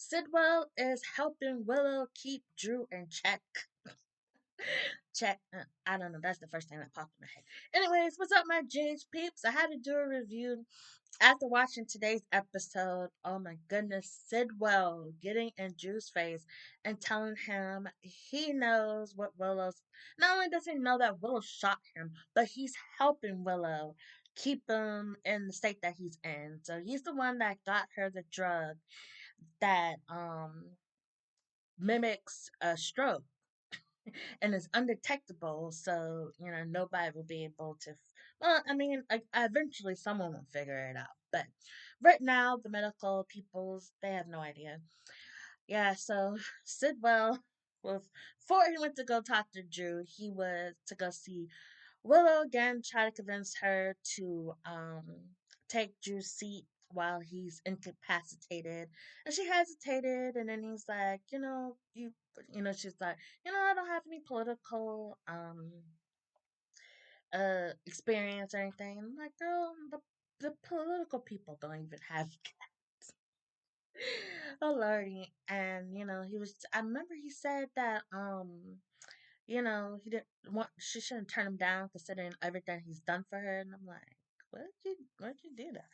Sidwell is helping Willow keep Drew in check. Check. I don't know. That's the first thing that popped in my head. Anyways, what's up, my GH peeps? I had to do a review after watching today's episode. Oh my goodness, Sidwell getting in Drew's face and telling him he knows what Willow's. Not only does he know that Willow shot him, but he's helping Willow keep him in the state that he's in. So he's the one that got her the drug that mimics a stroke and is undetectable, so nobody will be able to. Well, I mean, eventually someone will figure it out, but right now the medical peoples they have no idea. Yeah, so Sidwell was before he went to go talk to Drew, he was to go see Willow again, try to convince her to take Drew's seat while he's incapacitated. And she hesitated, and then he's like, she's like, I don't have any political experience or anything. I'm like, girl, the political people don't even have oh lordy. And he was. I remember he said that he didn't want she shouldn't turn him down considering everything he's done for her. And I'm like, what'd you do that?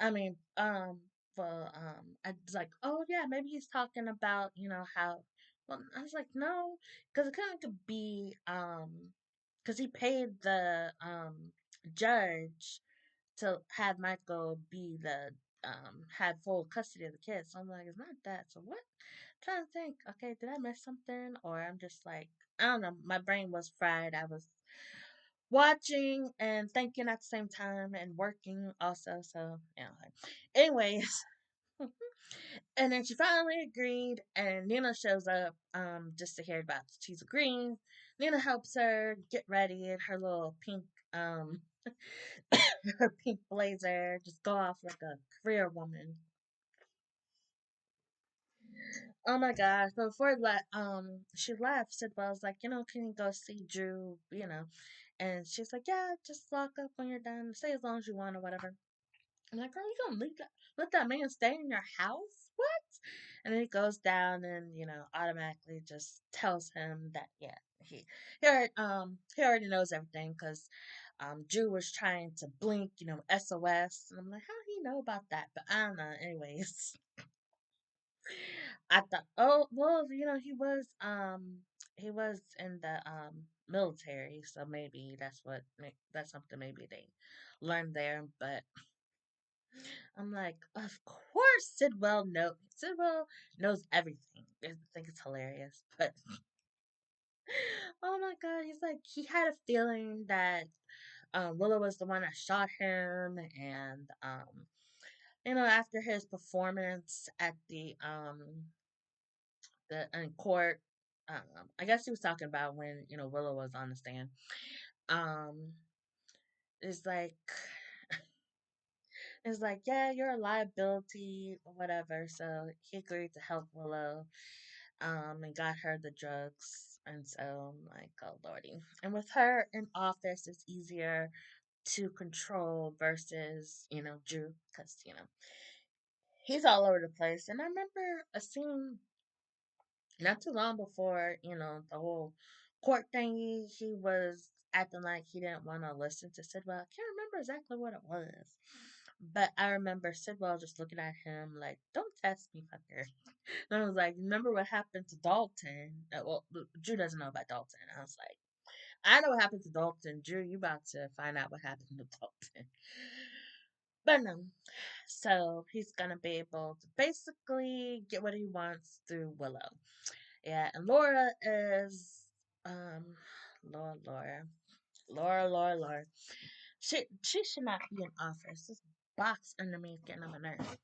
I mean, I was like, oh yeah, maybe he's talking about how. Well, I was like, no, because it could be because he paid the judge to have Michael be the had full custody of the kids. So I'm like, it's not that. So what? I'm trying to think. Okay, did I miss something? Or I'm just like, I don't know. My brain was fried. I was watching and thinking at the same time and working also. So like, anyways, and then she finally agreed, and Nina shows up just to hear about she's agreeing. Nina helps her get ready in her little pink her pink blazer, just go off like a career woman. Oh my gosh! But before she left, Sidwell was like, can you go see Drew? And she's like, yeah, just lock up when you're done. Stay as long as you want or whatever. I'm like, girl, you gonna let that man stay in your house? What? And then he goes down and automatically just tells him that yeah, he already knows everything because Drew was trying to blink, SOS, and I'm like, how do he know about that? But I don't know. Anyways, I thought, oh well, he was in the military, so maybe that's something maybe they learned there. But I'm like, of course, Sidwell knows everything. I think it's hilarious, but oh my god, he's like he had a feeling that Willow was the one that shot him, and after his performance at the in court. I guess he was talking about when Willow was on the stand. Um, it's like yeah, you're a liability or whatever. So he agreed to help Willow, and got her the drugs. And so I'm like, oh lordy. And with her in office, it's easier to control versus Drew because he's all over the place. And I remember a scene not too long before, the whole court thingy, he was acting like he didn't want to listen to Sidwell. I can't remember exactly what it was. But I remember Sidwell just looking at him like, don't test me, fucker. And I was like, remember what happened to Dalton? Well, Drew doesn't know about Dalton. I was like, I know what happened to Dalton. Drew, you about to find out what happened to Dalton. But no. So he's going to be able to basically get what he wants through Willow. Yeah, and Laura is um Laura. She should not be in office. This box underneath getting on my nerves.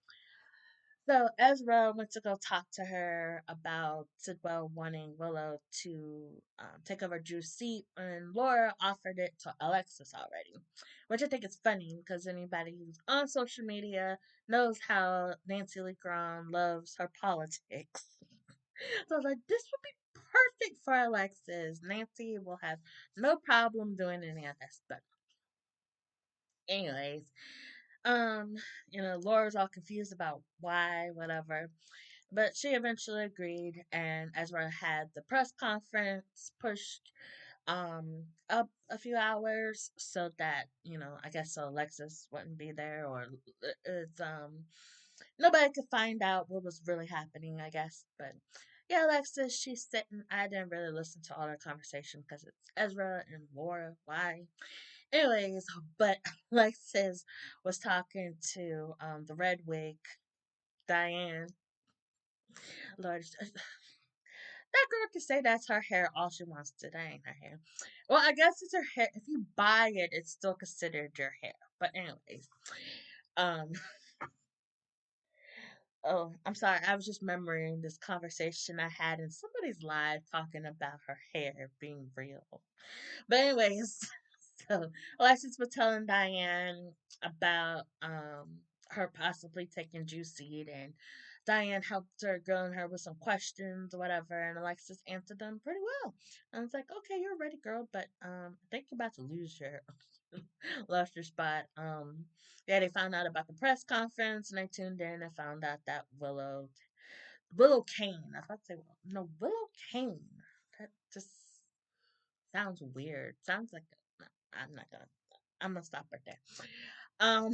So Ezra went to go talk to her about Sidwell wanting Willow to take over Drew's seat, and Laura offered it to Alexis already, which I think is funny because anybody who's on social media knows how Nancy Lee Graham loves her politics. So I was like, this would be perfect for Alexis. Nancy will have no problem doing any of this. But anyways, um, Laura's all confused about why, whatever. But she eventually agreed, and Ezra had the press conference pushed up a few hours so that, I guess so Alexis wouldn't be there, or it's nobody could find out what was really happening, I guess. But yeah, Alexis, she's sitting. I didn't really listen to all their conversation because it's Ezra and Laura. Why? Anyways, but Alexis was talking to the red wig Diane. Lord, that girl can say that's her hair all she wants to. That ain't her hair. Well, I guess it's her hair. If you buy it, it's still considered your hair. But anyways, um, oh, I'm sorry. I was just remembering this conversation I had in somebody's live talking about her hair being real. But anyways, so Alexis was telling Diane about her possibly taking juice seed, and Diane helped her growing her with some questions or whatever, and Alexis answered them pretty well. And I was like, okay, you're ready, girl, but I think you're about to lose your lost your spot. Yeah, they found out about the press conference and they tuned in and found out that Willow Kane. I was about to say no, Willow Kane. That just sounds weird. Sounds like I'm not gonna. I'm gonna stop right there. Um.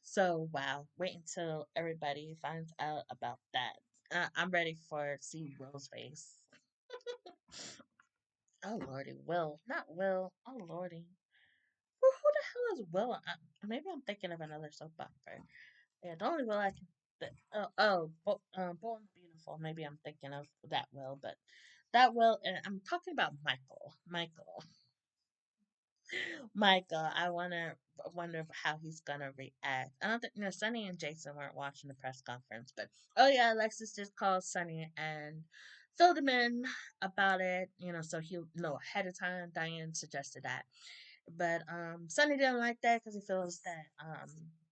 So wow, wait until everybody finds out about that. I'm ready for see Will's face. Oh lordy, Will, not Will. Oh lordy, who the hell is Will? Maybe I'm thinking of another soap opera. Yeah, the only Will I can. Bold and Beautiful. Maybe I'm thinking of that Will, but that Will, and I'm talking about Michael. Michael. I wonder how he's gonna react. I don't think Sunny and Jason weren't watching the press conference, but oh yeah, Alexis just called Sunny and filled him in about it. So he'll know ahead of time. Diane suggested that, but Sunny didn't like that because he feels that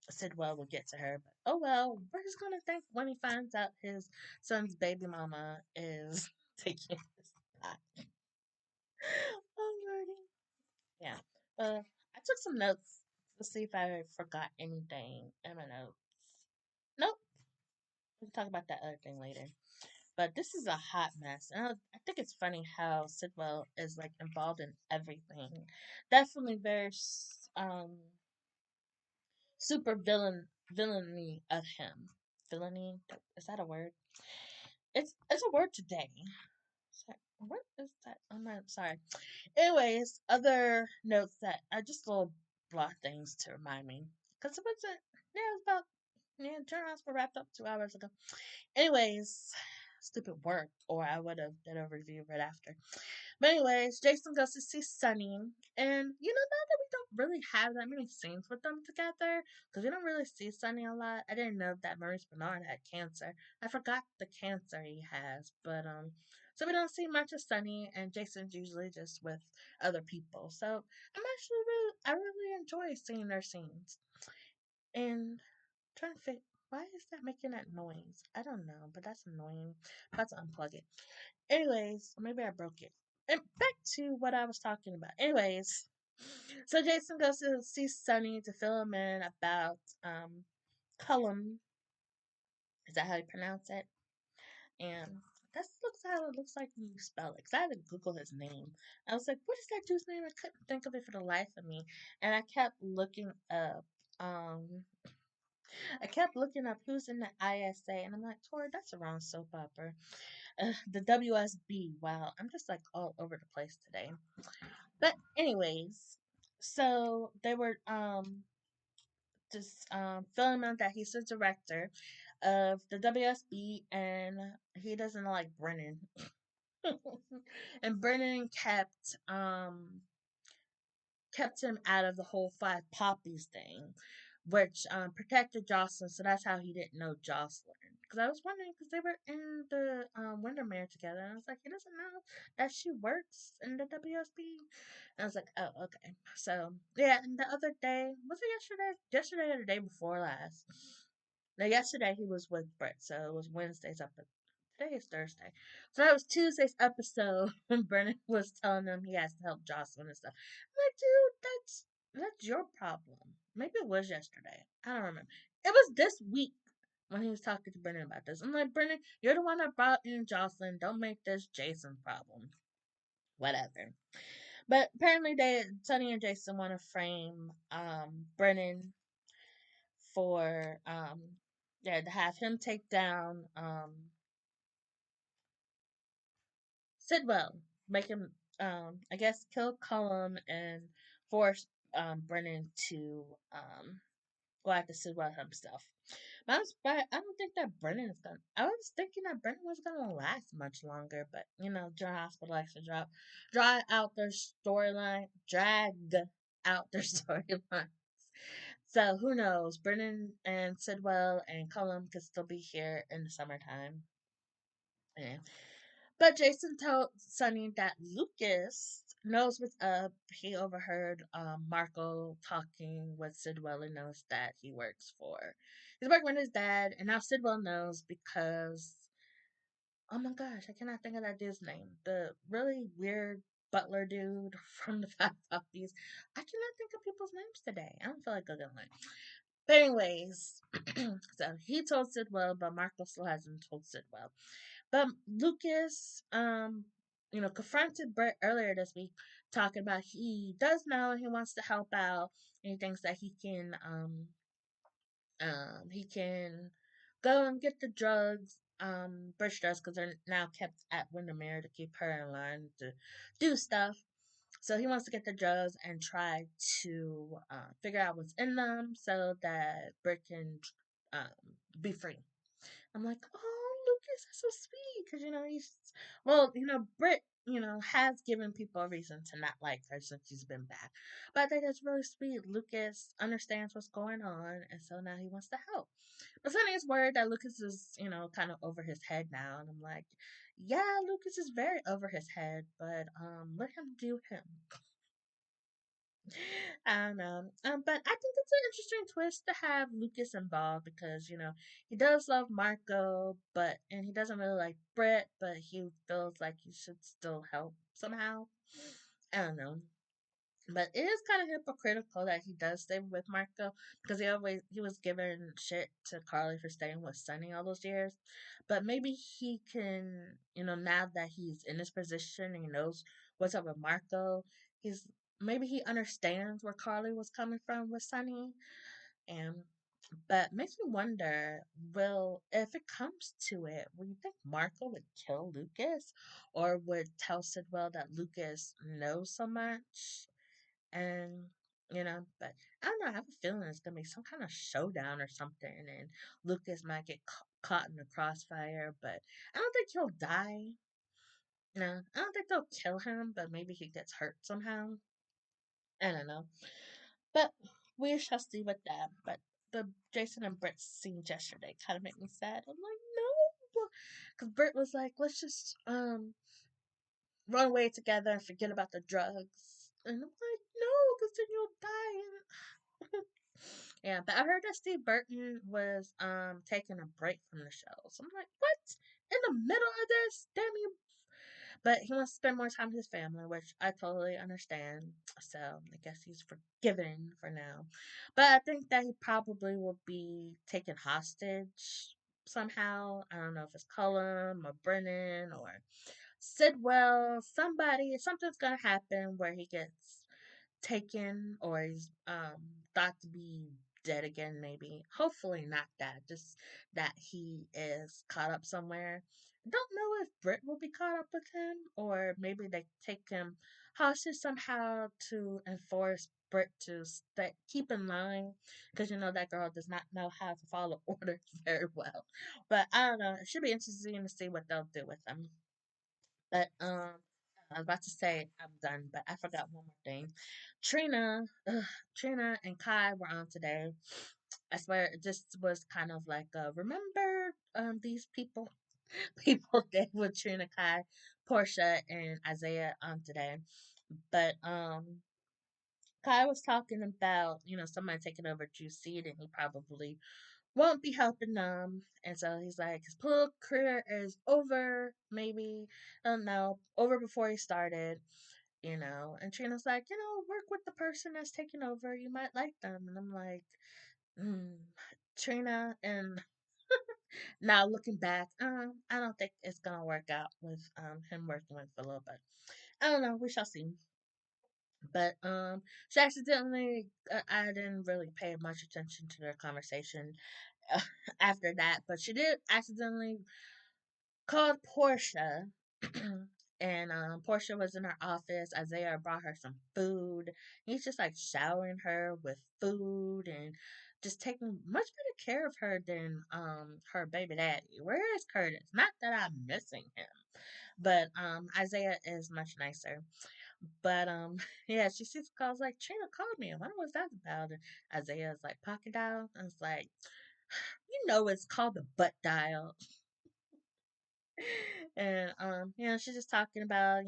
Sidwell will get to her. But oh well, we're just gonna think when he finds out his son's baby mama is taking his spot. Oh lordy. Yeah. I took some notes to see if I forgot anything in my notes. Nope. We can talk about that other thing later. But this is a hot mess. And I think it's funny how Sidwell is like involved in everything. Definitely very super villainy of him. Villainy, is that a word? It's a word today. What is that? I'm not sorry. Anyways, other notes that are just little blah things to remind me. Because it wasn't, yeah, it was about, yeah, journals were wrapped up 2 hours ago. Anyways, stupid work, or I would have done a review right after. But anyways, Jason goes to see Sunny, and now that we don't really have that many scenes with them together, because we don't really see Sunny a lot. I didn't know that Maurice Bernard had cancer. I forgot the cancer he has, but so we don't see much of Sunny, and Jason's usually just with other people. So I really enjoy seeing their scenes, and trying to figure. Why is that making that noise? I don't know, but that's annoying. I'm about to unplug it. Anyways, maybe I broke it. And back to what I was talking about. Anyways, so Jason goes to see Sunny to fill him in about Cullum. Is that how you pronounce it? And that's looks how it looks like when you spell it. Cause I had to Google his name. I was like, what is that dude's name? I couldn't think of it for the life of me. And um I kept looking up who's in the ISA, and I'm like, Tori, that's a wrong soap opera. The WSB. Wow, I'm just like all over the place today. But anyways, so they were just filming out that he's the director of the WSB, and he doesn't like Brennan. And Brennan kept him out of the whole Five Poppies thing, which protected Jocelyn. So that's how he didn't know Jocelyn. Because I was wondering, because they were in the Windermere together, and I was like, he doesn't know that she works in the WSB. And I was like, oh, okay. So yeah, and the other day, was it yesterday? Yesterday or the day before last? Now, yesterday he was with Brett, so it was Wednesday's episode. Today is Thursday. So that was Tuesday's episode when Brennan was telling him he has to help Jocelyn and stuff. I'm like, dude, that's your problem. Maybe it was yesterday. I don't remember. It was this week. when he was talking to Brennan about this. I'm like, Brennan, you're the one that brought in Jocelyn. Don't make this Jason's problem. Whatever. But apparently, Sonny and Jason want to frame Brennan for yeah, to have him take down Sidwell, make him I guess kill Cullum and force Brennan to go after Sidwell himself. But I don't think that Brennan is gonna. I was thinking that Brennan was gonna last much longer, but you know, General Hospital likes to drag out their storyline. So who knows? Brennan and Sidwell and Cullum could still be here in the summertime. Yeah. But Jason told Sonny that Lucas knows what's up. He overheard Marco talking with Sidwell and knows that he's working with his dad, and now Sidwell knows because oh my gosh, I cannot think of that dude's name. The really weird butler dude from the Five Puppies. I cannot think of people's names today. I don't feel like Googling it. But anyways, so he told Sidwell, but Marco still hasn't told Sidwell. But Lucas, confronted Brett earlier this week, talking about he does know he wants to help out, and he thinks that he can go and get the drugs, British drugs, because they're now kept at Windermere to keep her in line to do stuff. So he wants to get the drugs and try to figure out what's in them so that Britt can um, be free. I'm like, oh, Lucas, that's so sweet. Because, Britt, has given people a reason to not like her since she's been back. But I think that's really sweet. Lucas understands what's going on, and so now he wants to help. But Sonny is worried that Lucas is, kind of over his head now. And I'm like, yeah, Lucas is very over his head, but let him do him. I don't know. But I think it's an interesting twist to have Lucas involved because, he does love Marco, and he doesn't really like Brett, but he feels like he should still help somehow. I don't know. But it is kind of hypocritical that he does stay with Marco because he was giving shit to Carly for staying with Sonny all those years. But maybe he can, now that he's in this position and he knows what's up with Marco, he's maybe he understands where Carly was coming from with Sonny. And but makes me wonder, will if it comes to it, will you think Marco would kill Lucas or would tell Sidwell that Lucas knows so much? And but I don't know. I have a feeling it's gonna be some kind of showdown or something, and Lucas might get caught in the crossfire. But I don't think he'll die. No, I don't think they'll kill him, but maybe he gets hurt somehow. I don't know. But we shall see with that. But the Jason and Britt scene yesterday kind of made me sad. I'm like, no, because Britt was like, let's just run away together and forget about the drugs. And I'm like, no, because then you'll die. Yeah, but I heard that Steve Burton was taking a break from the show. So I'm like, what? In the middle of this? Damn you. But he wants to spend more time with his family, which I totally understand. So I guess he's forgiven for now. But I think that he probably will be taken hostage somehow. I don't know if it's Cullum or Brennan or Sidwell, something's gonna happen where he gets taken or he's thought to be dead again, maybe. Hopefully not that, just that he is caught up somewhere. Don't know if Britt will be caught up with him or maybe they take him hostage somehow to enforce Britt to keep in line because that girl does not know how to follow orders very well. But I don't know. It should be interesting to see what they'll do with him. But I was about to say I'm done, but I forgot one more thing. Trina, Trina and Kai were on today. I swear this was kind of like remember these people that with Trina, Kai, Portia, and Isaiah on today. But Kai was talking about somebody taking over Drew's seat, and he probably won't be helping them. And so he's like, his political career is over, maybe. I don't know, over before he started, And Trina's like, work with the person that's taking over. You might like them. And I'm like, mm, Trina and Now looking back, I don't think it's gonna work out with him working with Willow, but I don't know. We shall see. But she accidentally, I didn't really pay much attention to their conversation uh, after that, but she did accidentally called Portia. And Portia was in her office. Isaiah brought her some food. He's just like showering her with food and just taking much better care of her than her baby daddy. Where is Curtis? Not that I'm missing him, but Isaiah is much nicer. But yeah, she calls like Trina called me. I wonder what's that about. And Isaiah's like pocket dial. And it's like, you know, it's called the butt dial. And she's just talking about,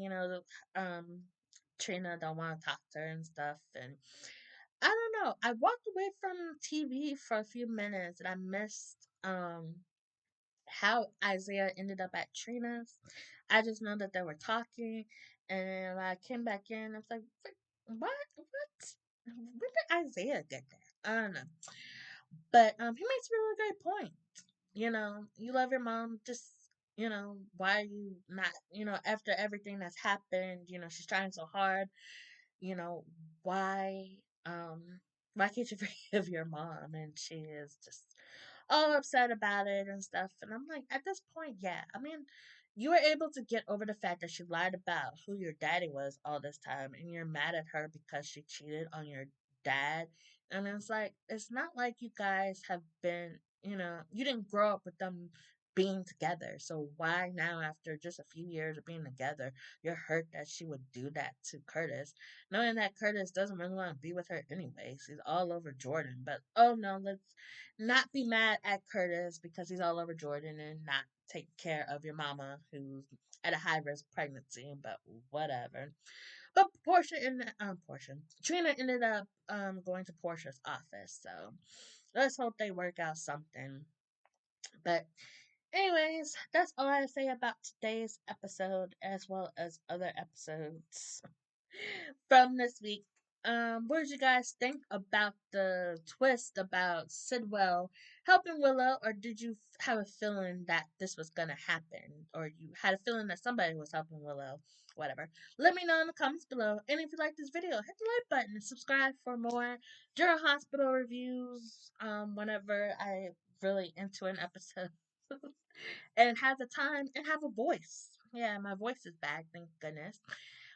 Trina don't want to talk to her and stuff. And I don't know. I walked away from TV for a few minutes and I missed how Isaiah ended up at Trina's. I just know that they were talking, and I came back in. I was like, what? What? When did Isaiah get there? I don't know. But he makes a really great point. You love your mom, just why are you not, after everything that's happened, she's trying so hard, you know, why um why can't you forgive your mom? And she is just all upset about it and stuff. And I'm like, at this point, yeah. I mean, you were able to get over the fact that she lied about who your daddy was all this time, and you're mad at her because she cheated on your dad. And it's like, it's not like you guys have been, you didn't grow up with them being together. So why now, after just a few years of being together, you're hurt that she would do that to Curtis, knowing that Curtis doesn't really want to be with her anyways. He's all over Jordan. But oh no, let's not be mad at Curtis because he's all over Jordan and not take care of your mama who's at a high risk pregnancy. But whatever. But Trina ended up going to Portia's office. So let's hope they work out something. But anyways, that's all I have to say about today's episode as well as other episodes from this week. What did you guys think about the twist about Sidwell helping Willow, or did you have a feeling that this was gonna happen, or you had a feeling that somebody was helping Willow? Whatever. Let me know in the comments below. And if you like this video, hit the like button and subscribe for more General Hospital reviews. Whenever I really into an episode. And have the time and have a voice. Yeah, my voice is back, thank goodness.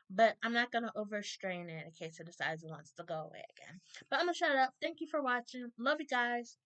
But I'm not gonna overstrain it in case it decides it wants to go away again. But I'm gonna shut up. Thank you for watching. Love you guys.